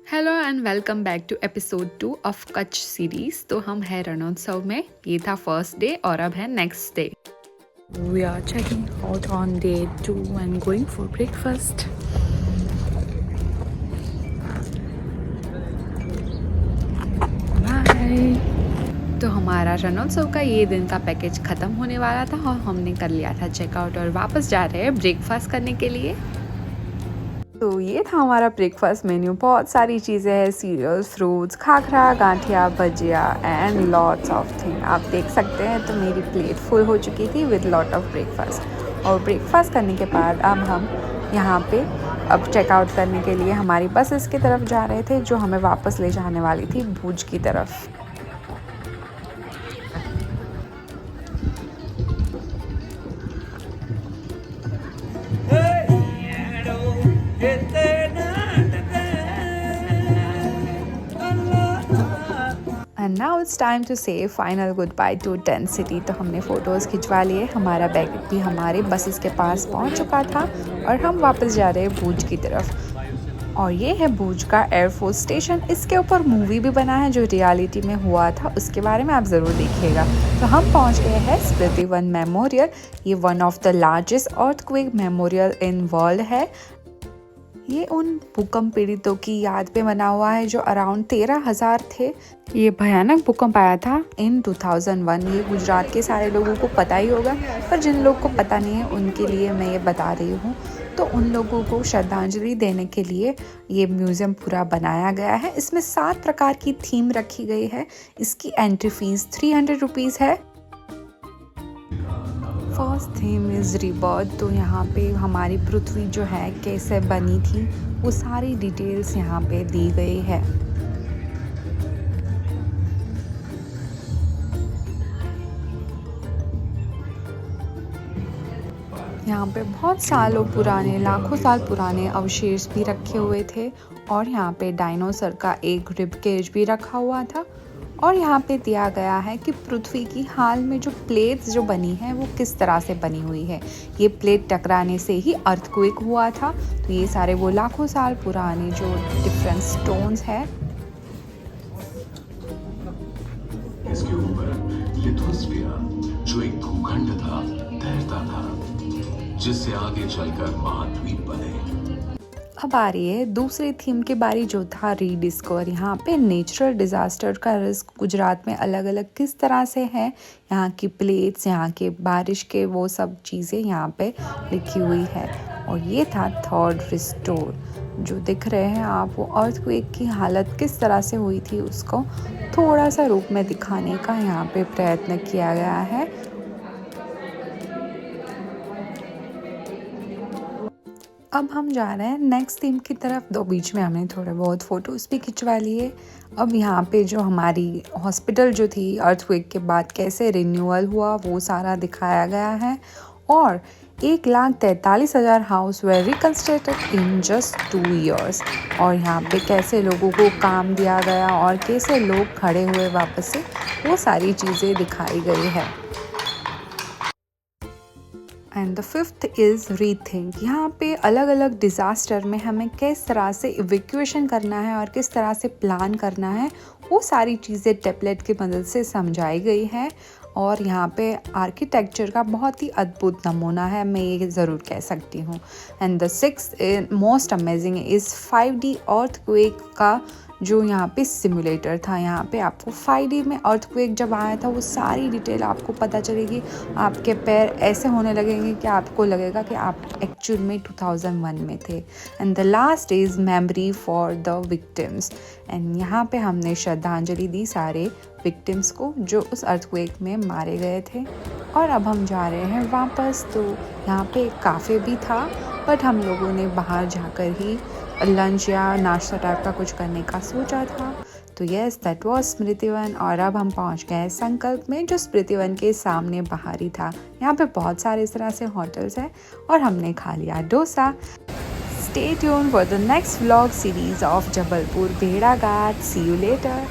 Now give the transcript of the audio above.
Hello and welcome back to episode 2 of Kutch series. तो हम है रणोत्सव में, ये था फर्स्ट डे और अब है next day. We are checking out on day 2 and going for breakfast. Bye. तो हमारा रणोत्सव का ये दिन का पैकेज ख़त्म होने वाला था और हमने कर लिया था चेकआउट और वापस जा रहे हैं ब्रेकफास्ट करने के लिए। तो ये था हमारा ब्रेकफास्ट मेन्यू। बहुत सारी चीज़ें हैं, cereals, fruits, khakhra, gathiya, bhajiya and lots of thing. आप देख सकते हैं तो मेरी प्लेट फुल हो चुकी थी विद लॉट ऑफ ब्रेकफास्ट। और ब्रेकफास्ट करने के बाद अब हम यहाँ पे चेकआउट करने के लिए हमारी बस इसकी तरफ जा रहे थे जो हमें वापस ले जाने वाली थी भुज की तरफ। And now it's time to say final goodbye to tent city. तो हमने फ़ोटोज़ खिंचवा लिए, हमारा बैग भी हमारे बसेस के पास पहुंच चुका था और हम वापस जा रहे हैं भुज की तरफ। और ये है भुज का एयरफोर्स स्टेशन। इसके ऊपर मूवी भी बना है जो रियलिटी में हुआ था, उसके बारे में आप ज़रूर देखिएगा। तो हम पहुंच गए हैं स्मृति वन मेमोरियल। ये one of the largest earthquake memorial in world है। ये उन भूकंप पीड़ितों की याद पे बना हुआ है जो अराउंड 13,000 थे। ये भयानक भूकंप आया था इन 2001। ये गुजरात के सारे लोगों को पता ही होगा, पर जिन लोगों को पता नहीं है उनके लिए मैं ये बता रही हूँ। तो उन लोगों को श्रद्धांजलि देने के लिए ये म्यूज़ियम पूरा बनाया गया है। इसमें 7 प्रकार की थीम रखी गई है। इसकी एंट्री फीस 300 रुपीज़ है। First theme is rebirth. तो यहाँ पे हमारी पृथ्वी जो है कैसे बनी थी वो सारी डिटेल्स यहाँ पे दी गई है। यहाँ पे बहुत सालों पुराने, लाखों साल पुराने अवशेष भी रखे हुए थे और यहाँ पे डायनासोर का एक रिब केज भी रखा हुआ था। और यहाँ पे दिया गया है कि पृथ्वी की हाल में जो प्लेट्स जो बनी है वो किस तरह से बनी हुई है। ये प्लेट टकराने से ही अर्थक्वेक हुआ था। तो ये सारे वो लाखों साल पुराने जो डिफरेंट स्टोन्स है। इसके ऊपर लिथोस्फीयर जो एक भूखंड था तैरता था, जिससे आगे चलकर महाद्वीप बने। अब आ रही है दूसरी थीम की बारी जो था रीडिस्कवर। यहाँ पे नेचुरल डिज़ास्टर का रिस्क गुजरात में अलग अलग किस तरह से है, यहाँ की प्लेट्स, यहाँ के बारिश के वो सब चीज़ें यहाँ पे लिखी हुई है। और ये था थर्ड रिस्टोर। जो दिख रहे हैं आप, वो अर्थक्वेक की हालत किस तरह से हुई थी उसको थोड़ा सा रूप में दिखाने का यहाँ पे प्रयत्न किया गया है। अब हम जा रहे हैं नेक्स्ट थीम की तरफ। दो बीच में हमने थोड़े बहुत फ़ोटोज़ भी खिंचवा लिए। अब यहाँ पे जो हमारी हॉस्पिटल जो थी अर्थक्वेक के बाद कैसे रिन्यूअल हुआ वो सारा दिखाया गया है। और 1,43,000 house way reconstructed in just 2 years। और यहाँ पे कैसे लोगों को काम दिया गया और कैसे लोग खड़े हुए वापस से, वो सारी चीज़ें दिखाई गई है। And the fifth is rethink. यहाँ पे अलग अलग डिज़ास्टर में हमें किस तरह से इवैक्यूएशन करना है और किस तरह से प्लान करना है, वो सारी चीज़ें टेम्पलेट की मदद से समझाई गई है। और यहाँ पे आर्किटेक्चर का बहुत ही अद्भुत नमूना है, मैं ये ज़रूर कह सकती हूँ। And the sixth most amazing is 5D earthquake का जो यहाँ पे सिमुलेटर था। यहाँ पे आपको 5D में अर्थक्वेक जब आया था वो सारी डिटेल आपको पता चलेगी। आपके पैर ऐसे होने लगेंगे कि आपको लगेगा कि आप एक्चुअल में 2001 में थे। And the last is memory for the victims. And यहाँ पे हमने श्रद्धांजलि दी सारे विक्टिम्स को जो उस अर्थक्वेक में मारे गए थे। और अब हम जा रहे हैं वापस। तो यहाँ पे एक काफ़े भी था, बट हम लोगों ने बाहर जाकर ही लंच या नाश्ता टाइप का कुछ करने का सोचा था। तो yes, that was Smriti one. और अब हम पहुंच गए संकल्प में जो स्मृति वन के सामने बाहर ही था। यहाँ पे बहुत सारे इस तरह से होटल्स हैं और हमने खा लिया dosa. Stay tune for the next vlog series of Jabalpur भेड़ाघाट। सी यू लेटर।